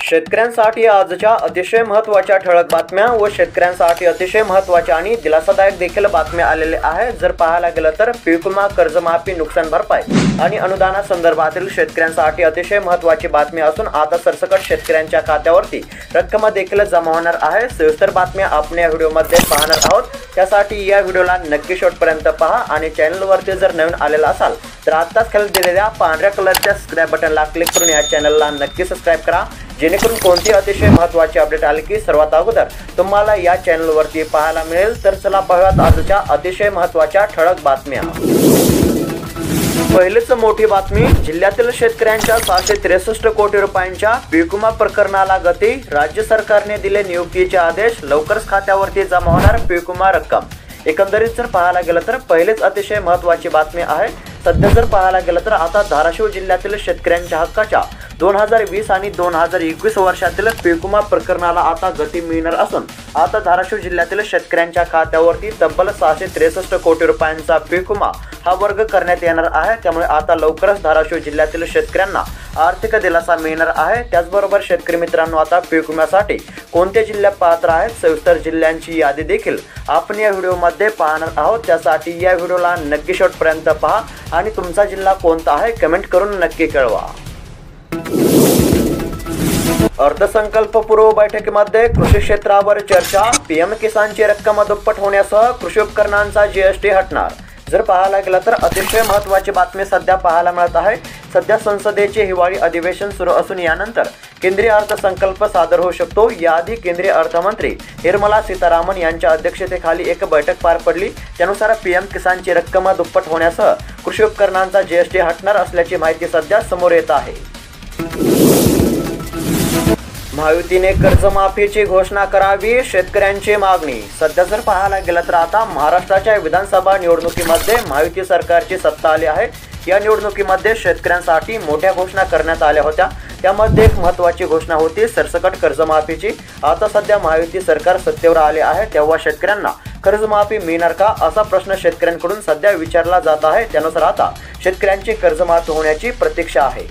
शेतकऱ्यांसाठी आजच्या अतिशय महत्त्वाच्या ठळक बातम्या व शेतकऱ्यांसाठी अतिशय महत्त्वाच्या आणि दिलासादायक देखील बातम्या आलेल्या आहेत। जर पाहायला गेलं तर पीक विमा, कर्जमाफी, नुकसान भरपाई आणि अनुदानासंदर्भातील शेतकऱ्यांसाठी अतिशय महत्त्वाची बातमी असून आता सरसकट शेतकऱ्यांच्या खात्यावरती रक्कम देखील जमा होणार आहे। सविस्तर बातम्या आपण या व्हिडिओमध्ये पाहणार आहोत। त्यासाठी या व्हिडिओला नक्की शेवटपर्यंत पहा आणि चॅनलवरती जर नवीन आलेला असाल तर आत्ताच खाली दिलेल्या पांढऱ्या कलरच्या सबस्क्राइब बटनला क्लिक करून या चॅनलला नक्की सबस्क्राइब करा, जेणेकरून कोणती अतिशय महत्त्वाची अपडेट आली की सर्वात अगोदर तुम्हाला या चॅनलवरती पाहायला मिळेल। तर चला पाहूयात आजच्या अतिशय महत्त्वाच्या ठळक बातम्या। पहिलीच मोठी बातमी, जिल्ह्यातील शेतकऱ्यांच्या 663 कोटी रुपयांच्या पीक विमा प्रकरणाला गती। राज्य सरकारने दिले नियुक्तीचे आदेश, लवकरच खात्यावरती जमा होणार पीक विमा रक्कम। एकंदरीत जर पाहायला गेलं तर पहिलेच अतिशय महत्त्वाची बातमी आहे। सध्या जर पाहायला गेलं तर आता धाराशिव जिल्ह्यातील शेतकऱ्यांच्या हक्काच्या 2020 आणि 2021 वर्षातील पीक विमा प्रकरणाला आता गती मिळणार असून आता धाराशिव जिल्ह्यातील शेतकऱ्यांच्या खात्यावरती तब्बल 663 कोटी रुपयांचा पीक विमा हा वर्ग करण्यात येणार आहे। त्यामुळे आता लवकरच धाराशिव जिल्ह्यातील शेतकऱ्यांना आर्थिक दिलासा मिळणार आहे। त्याचबरोबर शेतकरी मित्रांनो, आता पीक विम्यासाठी कोणते जिल्हे पात्र आहेत, सविस्तर जिल्ह्यांची यादी देखील आपण या व्हिडिओमध्ये पाहणार आहोत। त्यासाठी या व्हिडिओला नक्की शेवटपर्यंत पहा आणि तुमचा जिल्हा कोणता आहे कमेंट करून नक्की कळवा। अर्थसंकल्पपूर्व बैठकीमध्ये कृषी क्षेत्रावर चर्चा, पीएम किसानची रक्कम दुप्पट होण्यासह कृषी उपकरणांचा जीएसटी हटणार। जर पाहायला गेलं तर अतिशय महत्त्वाची बातमी सध्या पाहायला मिळत आहे। सध्या संसदेचे हिवाळी अधिवेशन सुरू असून यानंतर केंद्रीय अर्थसंकल्प सादर होऊ शकतो। याआधी केंद्रीय अर्थमंत्री निर्मला सीतारामन यांच्या अध्यक्षतेखाली एक बैठक पार पडली। त्यानुसार पीएम किसानची रक्कम दुप्पट होण्यासह कृषी उपकरणांचा जीएसटी हटणार असल्याची माहिती सध्या समोर येत आहे। महायुतीने कर्जमाफीची घोषणा करावी, शेतकऱ्यांची मागणी। सध्या जर पाहायला गेलं तर आता महाराष्ट्राच्या विधानसभा निवडणुकीमध्ये महायुती सरकारची सत्ता आली आहे। या निवडणुकीमध्ये शेतकऱ्यांसाठी मोठ्या घोषणा करण्यात आल्या होत्या। त्यामध्ये एक महत्त्वाची घोषणा होती सरसकट कर्जमाफीची। आता सध्या महायुती सरकार सत्तेवर आले आहे, तेव्हा शेतकऱ्यांना कर्जमाफी मिळणार का असा प्रश्न शेतकऱ्यांकडून सध्या विचारला जात आहे। त्यानुसार आता शेतकऱ्यांची कर्जमाफी होण्याची प्रतीक्षा आहे।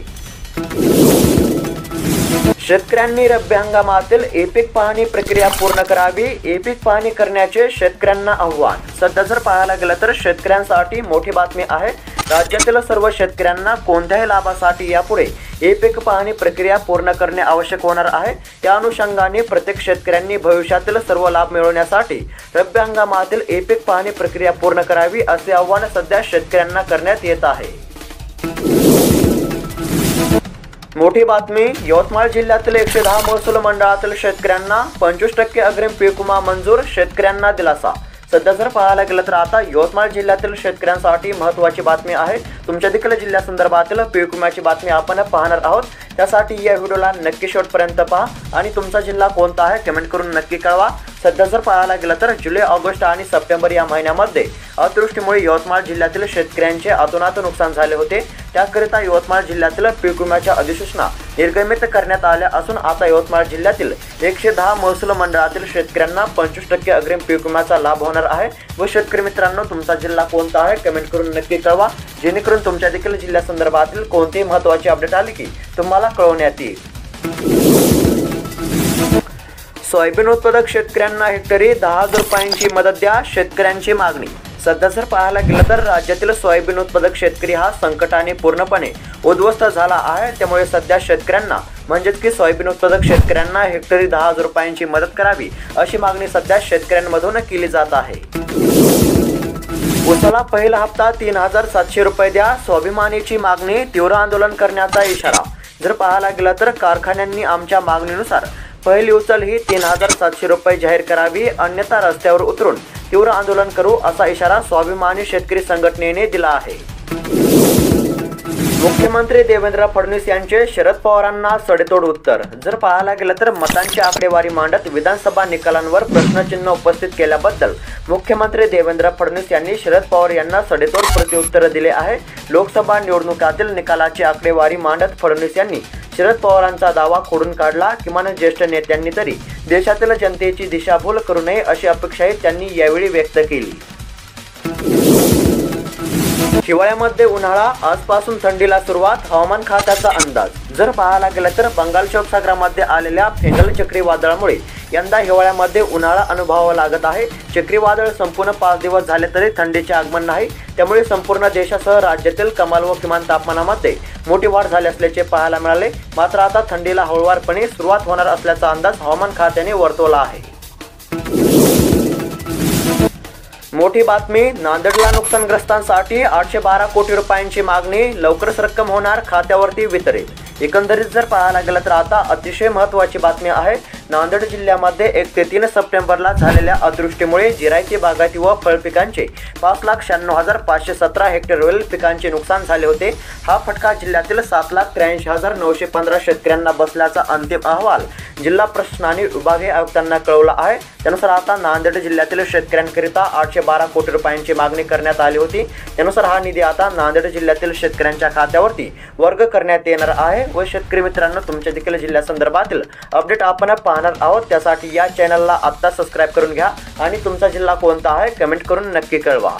शेतकऱ्यांनी रब्बी हंगामातील पीक पाहणी प्रक्रिया पूर्ण करावी, पीक पाहणी करण्याचे शेतकऱ्यांना आव्हान। सध्या जर पाहायला गेलं तर शेतकऱ्यांसाठी मोठी बातमी आहे। राज्यातील सर्व शेतकऱ्यांना कोणत्याही लाभासाठी यापुढे पीक पाहणी प्रक्रिया पूर्ण करणे आवश्यक होणार आहे। त्या अनुषंगाने प्रत्येक शेतकऱ्यांनी भविष्यातील सर्व लाभ मिळवण्यासाठी रब्बी हंगामातील पीक पाहणी प्रक्रिया पूर्ण करावी असे आव्हान सध्या शेतकऱ्यांना करण्यात येत आहे। मोठी बातमी, यवतमाळ जिल्ह्यातील 110 महसूल मंडळातील शेतकऱ्यांना 25% अग्रिम पीक विमा मंजूर, शेतकऱ्यांना दिलासा। सध्या जर पाहायला गेलं तर आता यवतमाळ जिल्ह्यातील शेतकऱ्यांसाठी महत्त्वाची बातमी आहे। तुमच्या देखील जिल्ह्यासंदर्भातील पीक विम्याची बातमी आपण पाहणार आहोत। त्यासाठी या व्हिडिओला नक्की शेवटपर्यंत पहा आणि तुमचा जिल्हा कोणता आहे कमेंट करून नक्की कळवा। सध्या जर पाहायला गेलं तर जुलै, ऑगस्ट आणि सप्टेंबर या महिन्यामध्ये अतिवृष्टीमुळे यवतमाळ जिल्ह्यातील शेतकऱ्यांचे अतोनात नुकसान झाले होते। त्याकरिता यवतमाळ जिल्ह्यातील पीक विम्याच्या अधिसूचना निर्गमित करण्यात आल्या असून आता यवतमाळ जिल्ह्यातील 110 महसूल मंडळातील शेतकऱ्यांना 25% अग्रिम पीक विम्याचा लाभ होणार आहे। व शेतकरी मित्रांनो, तुमचा जिल्हा कोणता आहे कमेंट करून नक्की कळवा, जेणेकरून तुमच्या देखील जिल्ह्यासंदर्भातील कोणतीही महत्त्वाची अपडेट आली की तुम्हाला कळवण्यात येईल। सोयाबीन उत्पादक शेतकऱ्यांना हेक्टरी 10,000 रुपयांची मदत द्या, शेतकऱ्यांची मागणी। सध्या जर पाहायला गेलं तर राज्यातील सोयाबीन उत्पादक शेतकरी हा संकटाने पूर्णपणे उद्ध्वस्त झाला आहे। त्यामुळे सध्या शेतकऱ्यांना म्हणजेच की सोयाबीन उत्पादक शेतकऱ्यांना हेक्टरी 10,000 रुपयांची मदत करावी अशी मागणी सध्या शेतकऱ्यांमधून केली जात आहे। उसाला पहिला हप्ता 3,700 रुपये द्या, स्वाभिमानीची मागणी, तीव्र आंदोलन करण्याचा इशारा। जर पाहायला गेलं तर कारखान्यांनी आमच्या मागणीनुसार पहिली उचल ही 3,700 रुपये जाहीर करावी, अन्यथा रस्त्यावर उतरून तीव्र आंदोलन करू असा इशारा स्वाभिमानी शेतकरी संघटनेने दिला आहे। मुख्यमंत्री देवेंद्र फडणवीस यांचे शरद पवारांना सडेतोड उत्तर। जर पाहायला गेलं तर मतांची आकडेवारी मांडत विधानसभा निकालांवर प्रश्नचिन्ह उपस्थित केल्याबद्दल मुख्यमंत्री देवेंद्र फडणवीस यांनी शरद पवार यांना सडेतोड प्रत्युत्तर दिले आहे। लोकसभा निवडणुकातील निकालाची आकडेवारी मांडत फडणवीस यांनी शरद पवारांचा दावा खोडून काढला। किमान ज्येष्ठ नेत्यांनी तरी देशातील जनतेची दिशाभूल करू नये अशी अपेक्षाही त्यांनी यावेळी व्यक्त केली। हिवाळ्यामध्ये उन्हाळा, आजपासून थंडीला सुरुवात, हवामान खात्याचा अंदाज. जर पाहायला गेलं तर बंगालच्या उपसागरामध्ये आलेल्या फेंगल चक्रीवादळामुळे यंदा हिवाळ्यामध्ये उन्हाळा अनुभवावा लागत आहे. चक्रीवादळ संपूर्ण 5 दिवस झाले तरी थंडीचे आगमन नाही. त्यामुळे संपूर्ण देशासह राज्यातील कमाल व किमान तापमानामध्ये मोठी वाढ झाली असल्याचे पाहायला मिळाले. मात्र आता थंडीला हळूवारपणे सुरुवात होणार असल्याचा अंदाज हवामान खात्याने वर्तवला आहे. मोठी बातमी, नांदेडला नुकसानग्रस्तांसाठी 812 कोटी रुपयांची मागणी, लवकरच रक्कम होणार खात्यावरती वितरित. एकंदरीत जर पाहायला गेलं तर आता अतिशय महत्त्वाची बातमी आहे. नांदेड जिल्ह्यामध्ये 1 ते 3 सप्टेंबरला झालेल्या अतिवृष्टीमुळे जिरायती बागायती व फळपिकांचे 5,96,517 हेक्टरवरील पिकांचे नुकसान झाले होते. हा फटका जिल्ह्यातील 7,83,915 शेतकऱ्यांना बसल्याचा अंतिम अहवाल जिल्हा प्रशासनाने विभागीय आयुक्तांना कळवला आहे. त्यानुसार आता नांदेड जिल्ह्यातील शेतकऱ्यांकरिता 812 कोटी रुपयांची मागणी करण्यात आली होती. त्यानुसार हा निधी आता नांदेड जिल्ह्यातील शेतकऱ्यांच्या खात्यावरती वर्ग करण्यात येणार आहे. व शेतकरी मित्रांनो, तुमच्या देखील जिल्ह्यासंदर्भातील अपडेट आपण पाहणार आहोत. त्यासाठी या चॅनलला आत्ता सबस्क्राईब करून घ्या आणि तुमचा जिल्हा कोणता आहे कमेंट करून नक्की कळवा.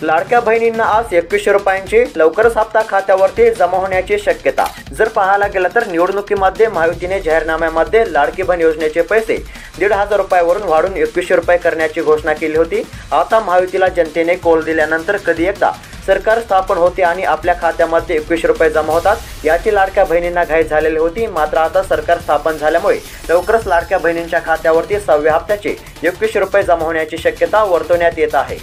लाडक्या बहिणींना आज 2100 रुपयांची लवकरच हप्ता खात्यावरती जमा होण्याची शक्यता. जर पाहायला गेलं तर निवडणुकीमध्ये महायुतीने जाहीरनाम्यामध्ये लाडकी बहीण योजनेचे पैसे 1,500 रुपयावरून वाढून 2100 रुपये करण्याची घोषणा केली होती. आता महायुतीला जनतेने कौल दिल्यानंतर कधी एकदा सरकार स्थापन होते आणि आपल्या खात्यामध्ये 2100 रुपये जमा होतात, याची लाडक्या बहिणींना घाई झालेली होती. मात्र आता सरकार स्थापन झाल्यामुळे लवकरच लाडक्या बहिणींच्या खात्यावरती 6व्या हप्त्याचे 2100 रुपये जमा होण्याची शक्यता वर्तवण्यात येत आहे.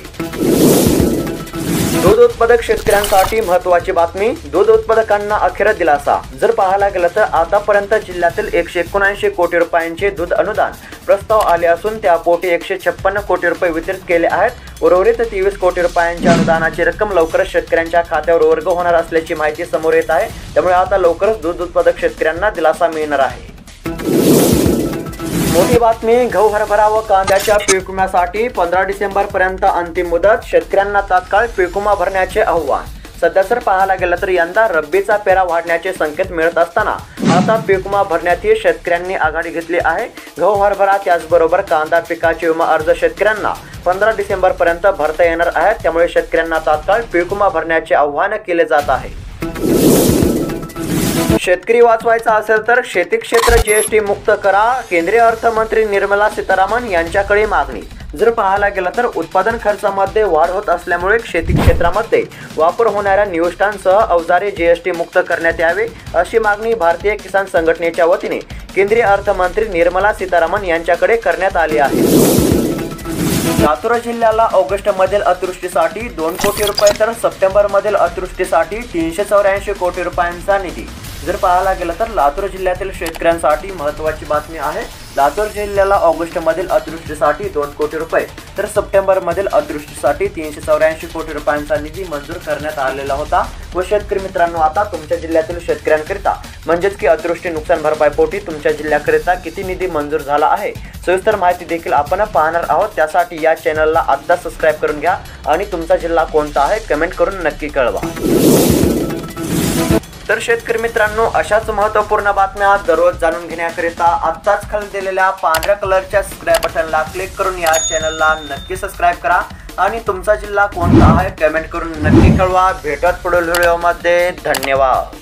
दूध उत्पादक शेतकऱ्यांसाठी महत्त्वाची बातमी, दूध उत्पादकांना अखेर दिलासा. जर पाहायला गेलं तर आतापर्यंत जिल्ह्यातील 179 कोटी रुपयांचे दूध अनुदान प्रस्ताव आले असून त्यापोटी 156 कोटी रुपये वितरित केले आहेत. उर्वरित 23 कोटी रुपयांच्या अनुदानाची रक्कम लवकरच शेतकऱ्यांच्या खात्यावर वर्ग होणार असल्याची माहिती समोर येत आहे. त्यामुळे आता लवकरच दूध उत्पादक शेतकऱ्यांना दिलासा मिळणार आहे. मोठी बातमी, गहू, हरभरा व कांद्याच्या पीक विम्यासाठी 15 डिसेंबरपर्यंत अंतिम मुदत, शेतकऱ्यांना तात्काळ पीक विमा भरण्याचे आव्हान. सध्या जर पाहायला गेलं तर यंदा रब्बीचा पेरा वाढण्याचे संकेत मिळत असताना आता पीक विमा भरण्यातही शेतकऱ्यांनी आघाडी घेतली आहे. गहू, हरभरा त्याचबरोबर कांदा पिकाचे विमा अर्ज शेतकऱ्यांना 15 डिसेंबरपर्यंत भरता येणार आहेत. त्यामुळे शेतकऱ्यांना तात्काळ पीक विमा भरण्याचे आव्हान केले जात आहे. शेतकरी वाचवायचा असेल तर शेती क्षेत्र जीएसटी मुक्त करा, केंद्रीय अर्थमंत्री निर्मला सीतारामन यांच्याकडे मागणी. जर पाहायला गेलं तर उत्पादन खर्चामध्ये वाढ होत असल्यामुळे शेती क्षेत्रामध्ये वापर होणाऱ्या निविष्ठांसह अवजारे जीएसटी मुक्त करण्यात यावे, अशी मागणी भारतीय किसान संघटनेच्या वतीने केंद्रीय अर्थमंत्री निर्मला सीतारामन यांच्याकडे करण्यात आली आहे. लातूर जिल्ह्याला ऑगस्टमधील अतिवृष्टीसाठी 2 कोटी रुपये तर सप्टेंबरमधील अतिवृष्टीसाठी 384 कोटी रुपयांचा निधी. जर पाहायला गेलं तर लातूर जिल्ह्यातील शेतकऱ्यांसाठी महत्त्वाची बातमी आहे. लातूर जिल्ह्याला ऑगस्टमधील अतिवृष्टीसाठी 2 कोटी रुपये तर सप्टेंबरमधील अतिवृष्टीसाठी 384 कोटी रुपयांचा निधी मंजूर करण्यात आलेला होता. व शेतकरी मित्रांनो, आता तुमच्या जिल्ह्यातील शेतकऱ्यांकरिता म्हणजेच की अतिवृष्टी नुकसान भरपाई पोटी तुमच्या जिल्ह्याकरिता किती निधी मंजूर झाला आहे, सविस्तर माहिती देखील आपण पाहणार आहोत. त्यासाठी या चॅनलला आत्ता सबस्क्राईब करून घ्या आणि तुमचा जिल्हा कोणता आहे कमेंट करून नक्की कळवा. तर शेतकरी मित्रांनो, अशाच महत्त्वपूर्ण बातम्या दररोज जाणून घेण्याकरिता आत्ताच खाली दिलेल्या पांढऱ्या कलरच्या सबस्क्राईब बटनला क्लिक करून या चॅनलला नक्की सबस्क्राईब करा आणि तुमचा जिल्हा कोणता आहे कमेंट करून नक्की कळवा. भेटत पुढील व्हिडिओमध्ये. धन्यवाद.